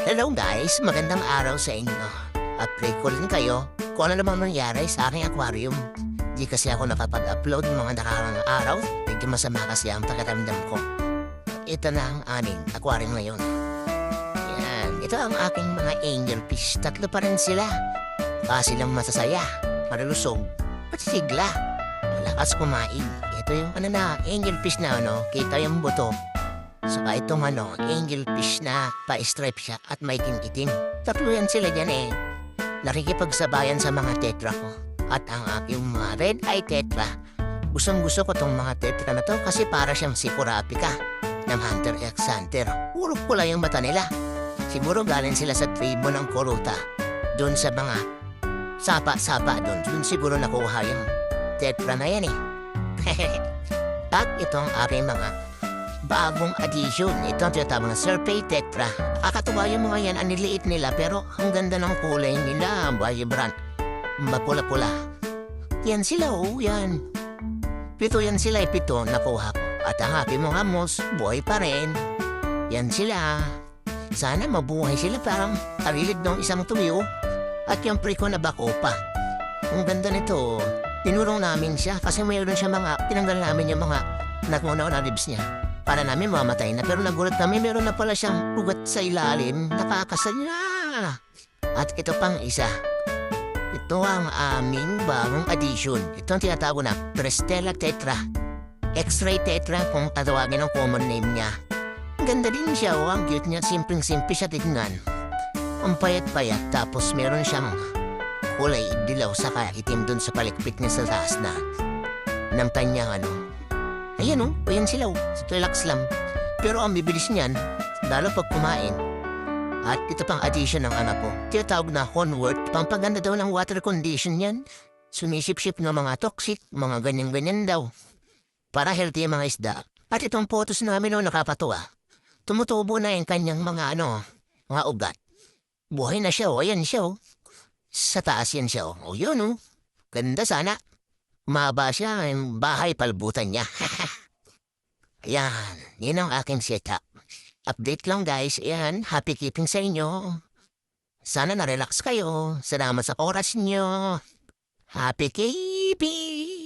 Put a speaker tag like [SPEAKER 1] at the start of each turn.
[SPEAKER 1] Hello guys, magandang araw sa inyo. Pray ko rin kayo kung ano naman nangyari sa aking aquarium. Di kasi ako nakapag-upload ng mga nakaraang araw. Medyo masama kasi ang pakiramdam ko. Ito na ang aming aquarium ngayon. Yan, ito ang aking mga angelfish. Tatlo pa rin sila. Silang masasaya, malulusog, patisigla, malakas kumain. Ito yung angelfish na kita yung buto. Saka itong angelfish na pa-stripe siya at may itim. Tatlo yan sila dyan eh. Nakikipagsabayan sa mga tetra ko. At ang aking mga red eye tetra. Gustong-gusto ko tong mga tetra na to kasi para siyang si Kurapika ng Hunter x Hunter. Puro pula yung mata nila. Siguro galing sila sa tribo ng Kuruta. Doon sa mga sapa-sapa doon. Doon siguro nakuha yung tetra na yan eh. At itong aking mga bagong addition. Ito ang tinatawag na Serpay Tetra. Nakakatuwa yung mga yan. Ang niliit nila pero ang ganda ng kulay nila. Vibrant. Mapula-pula. Yan sila yan. Pito yan sila pito nakuha ko. At ang aking mga moss, buhay pa rin. Yan sila. Sana mabuhay sila parang karilid ng isang tuyo. At yung pre ko na bako pa. Ang ganda nito. Tinurong namin siya kasi mayroon siya tinanggal namin yung mga nakunaw na ribs niya. Para namin mamatay na pero nagulat kami meron na pala siyang ugat sa ilalim. Nakakasaya. At ito pang isa. Ito ang aming bagong addition. Ito ang tinatawag na Prestella Tetra. X-ray Tetra kung tatawagin ang common name niya. Ang ganda din siya. Ang cute niya. Simpleng-simple siya tignan. Ang payat-payat. Tapos meron siyang kulay dilaw saka itim dun sa palikpik niya sa taas na ng kanyang Ayan ayan sila relax lang. Pero ang bibilis niyan, lalo pag kumain. At ito pang addition ng anak ko. Tinatawag na Hornwort, pampaganda daw ng water condition yan. Sumisip-sip ng mga toxic, mga ganyan-ganyan daw. Para healthy ang mga isda. At itong photos namin nakapatuwa. Tumutubo na yung kanyang mga ugat. Buhay na siya ayan siya Sa taas yan siya yun Ganda sana. Maba siya, bahay palbutan niya. Ayan, yun ang aking setup. Update lang guys, ayan, happy keeping sa inyo. Sana na-relax kayo. Salamat sa oras niyo. Happy keeping!